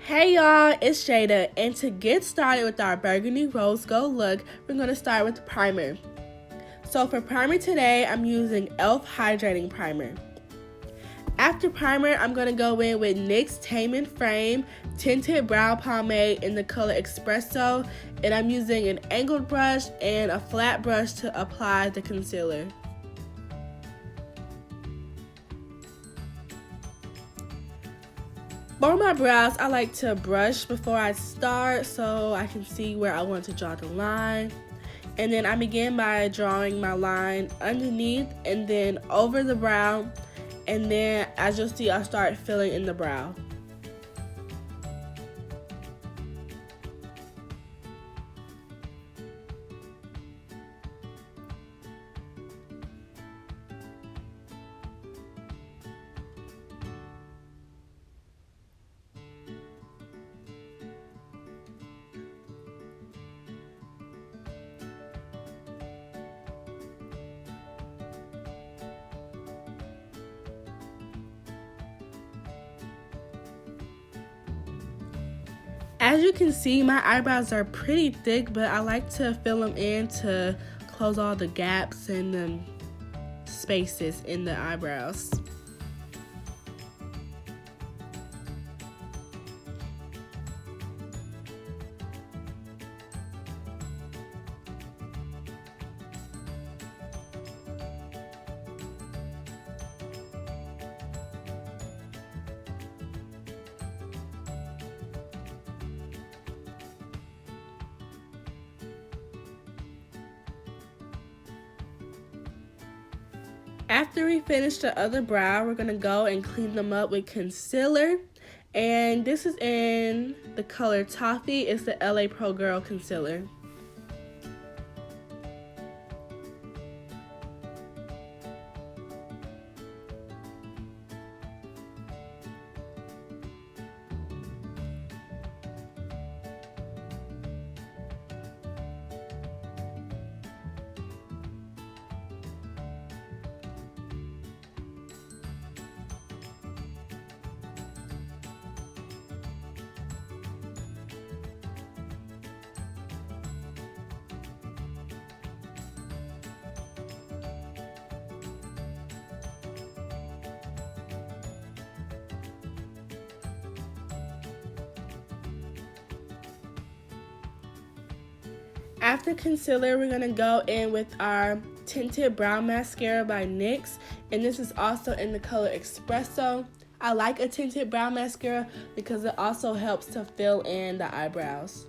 Hey y'all, it's Jada, and to get started with our Burgundy Rose Gold look, we're going to start with the primer. So for primer today, I'm using e.l.f. Hydrating Primer. After primer, I'm going to go in with NYX's Tame Frame Tinted Brow Pomade in the color Espresso, and I'm using an angled brush and a flat brush to apply the concealer. For my brows, I like to brush before I start so I can see where I want to draw the line. And then I begin by drawing my line underneath and then over the brow. And then as you'll see, I'll start filling in the brow. As you can see, my eyebrows are pretty thick, but I like to fill them in to close all the gaps and the spaces in the eyebrows. After we finish the other brow, we're going to go and clean them up with concealer. And this is in the color Toffee. It's the LA Pro Girl Concealer. After concealer, we're going to go in with our Tinted Brow Mascara by NYX, and this is also in the color Espresso. I like a tinted brow mascara because it also helps to fill in the eyebrows.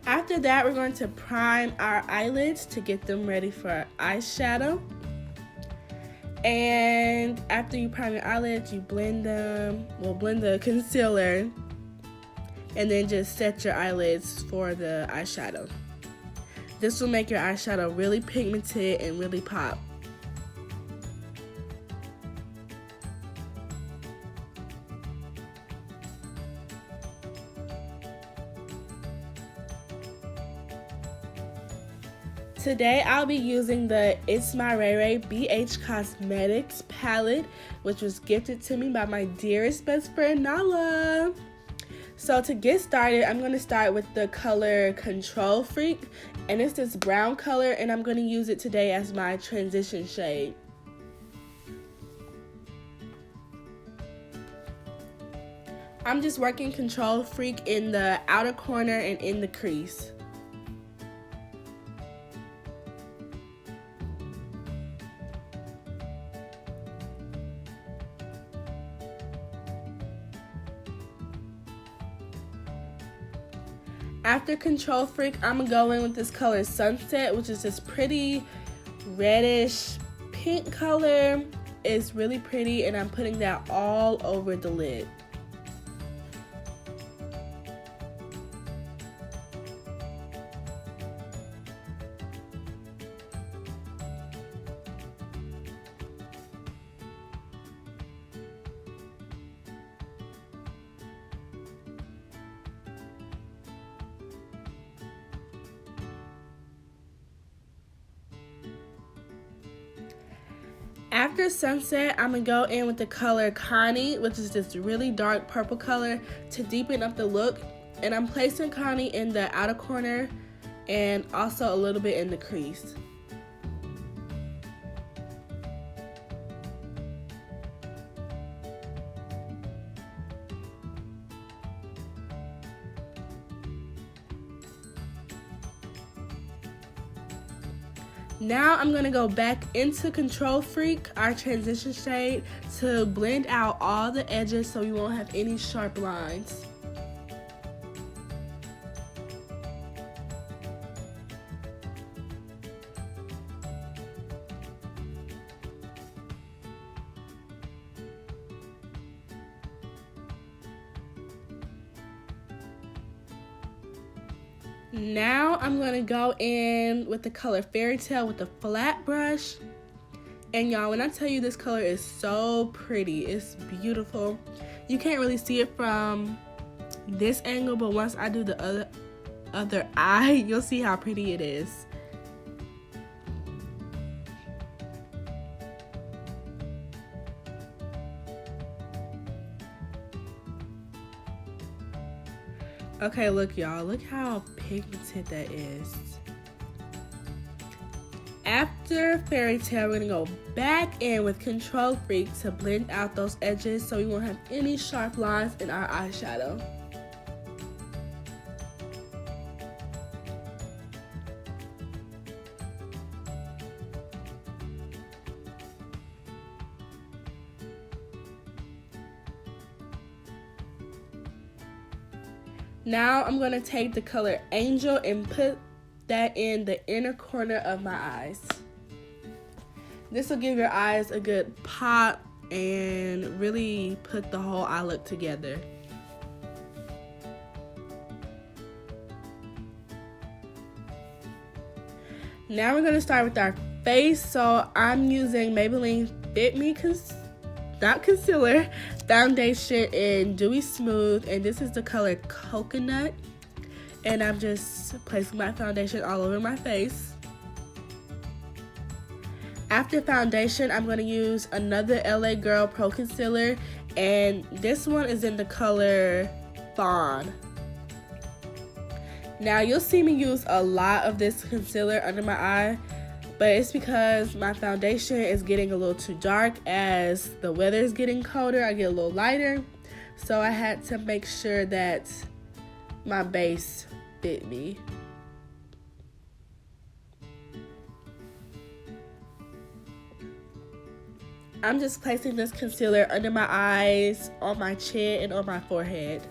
After that, we're going to prime our eyelids to get them ready for eyeshadow. And after you prime your eyelids, you blend the concealer, and then just set your eyelids for the eyeshadow. This will make your eyeshadow really pigmented and really pop. Today I'll be using the ITSMYRAYERAYE BH Cosmetics palette, which was gifted to me by my dearest best friend Nala. So to get started, I'm going to start with the color Control Freak, and it's this brown color, and I'm going to use it today as my transition shade. I'm just working Control Freak in the outer corner and in the crease. After Control Freak, I'm going to go in with this color Sunset, which is this pretty reddish pink color. It's really pretty, and I'm putting that all over the lid. After sunset, I'm going to go in with the color Connie, which is this really dark purple color, to deepen up the look. And I'm placing Connie in the outer corner and also a little bit in the crease. Now I'm going to go back into Control Freak, our transition shade, to blend out all the edges so we won't have any sharp lines. Now I'm going to go in with the color Fairytale with the flat brush. And y'all, when I tell you this color is so pretty, it's beautiful. You can't really see it from this angle, but once I do the other eye, you'll see how pretty it is. Okay, look y'all, look how pigmented that is. After Fairytale, we're gonna go back in with Control Freak to blend out those edges so we won't have any sharp lines in our eyeshadow. Now I'm going to take the color Angel and put that in the inner corner of my eyes. This will give your eyes a good pop and really put the whole eye look together. Now we're going to start with our face. So I'm using Maybeline Fit Me foundation in Dewy Smooth, and this is the color Coconut, and I'm just placing my foundation all over my face. After foundation, I'm going to use another LA Girl Pro Concealer, and this one is in the color Fawn. Now you'll see me use a lot of this concealer under my eye, but it's because my foundation is getting a little too dark. As the weather is getting colder, I get a little lighter. So I had to make sure that my base fit me. I'm just placing this concealer under my eyes, on my chin, and on my forehead.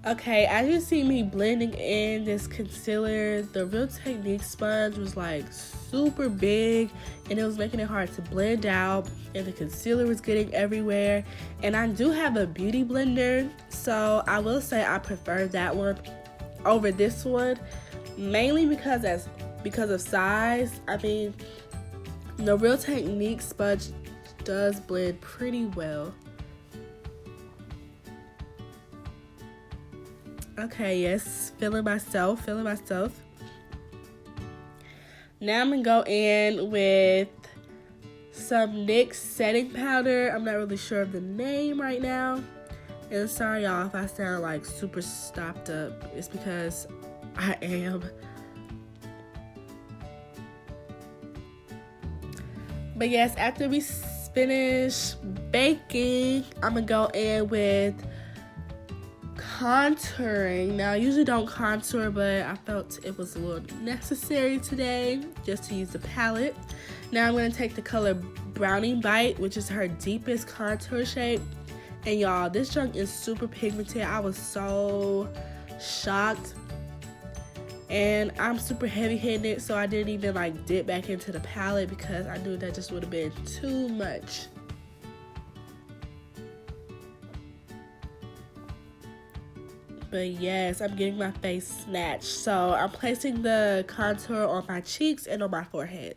Okay, as you see me blending in this concealer, the Real Technique sponge was like super big and it was making it hard to blend out, and the concealer was getting everywhere. And I do have a beauty blender, so I will say I prefer that one over this one, mainly because of size. I mean, the Real Technique sponge does blend pretty well. Okay, yes, feeling myself. Now I'm gonna go in with some NYX setting powder. I'm not really sure of the name right now. And sorry y'all if I sound like super stopped up. It's because I am. But yes, after we finish baking, I'm gonna go in with contouring. Now I usually don't contour, but I felt it was a little necessary today just to use the palette. Now I'm going to take the color Brownie Bite, which is her deepest contour shade, and y'all, this junk is super pigmented. I was so shocked, and I'm super heavy hitting it, so I didn't even like dip back into the palette because I knew that just would have been too much. But yes, I'm getting my face snatched. So I'm placing the contour on my cheeks and on my forehead.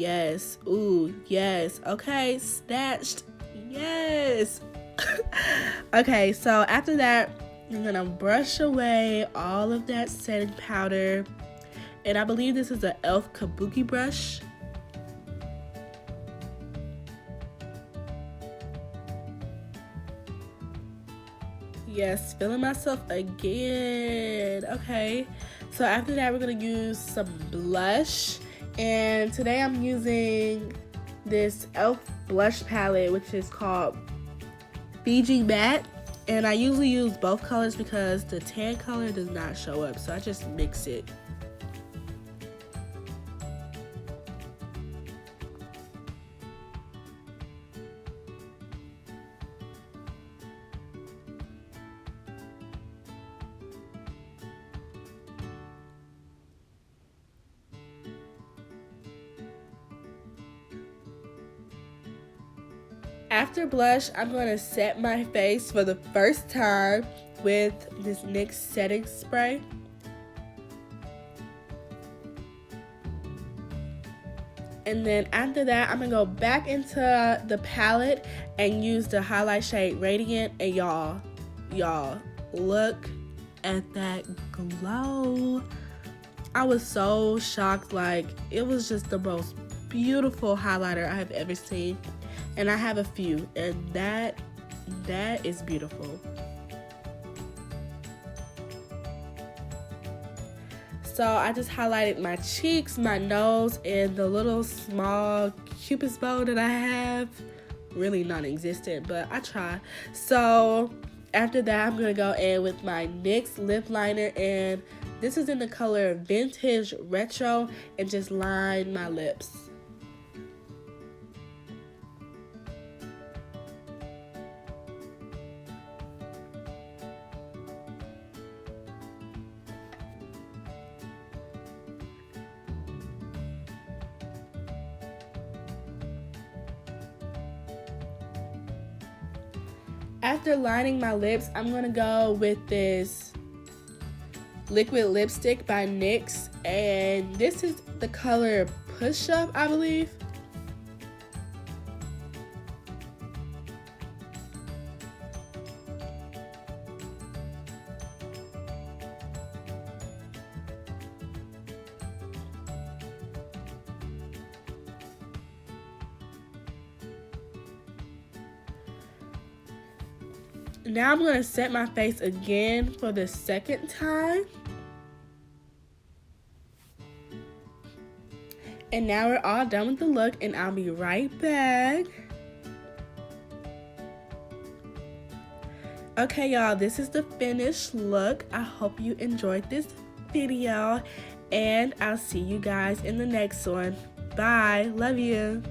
Yes. Ooh, yes. Okay, snatched. Yes. Okay, so after that, I'm gonna brush away all of that setting powder. And I believe this is an e.l.f. kabuki brush. Yes, feeling myself again. Okay, so after that, we're gonna use some blush. And today I'm using this e.l.f. blush palette, which is called Fiji-matte. And I usually use both colors because the tan color does not show up, so I just mix it. After blush, I'm going to set my face for the first time with this NYX setting spray. And then after that, I'm going to go back into the palette and use the highlight shade Radiant. And y'all, look at that glow. I was so shocked. Like, it was just the most beautiful highlighter I have ever seen. And I have a few, and that is beautiful. So I just highlighted my cheeks, my nose, and the little small cupid's bow that I have. Really non-existent, but I try. So after that, I'm gonna go in with my NYX lip liner, and this is in the color Vintage Retro, and just line my lips. After lining my lips, I'm going to go with this liquid lipstick by NYX, and this is the color Push Up, I believe. Now I'm going to set my face again for the second time. And now we're all done with the look, and I'll be right back. Okay, y'all, this is the finished look. I hope you enjoyed this video, and I'll see you guys in the next one. Bye. Love you.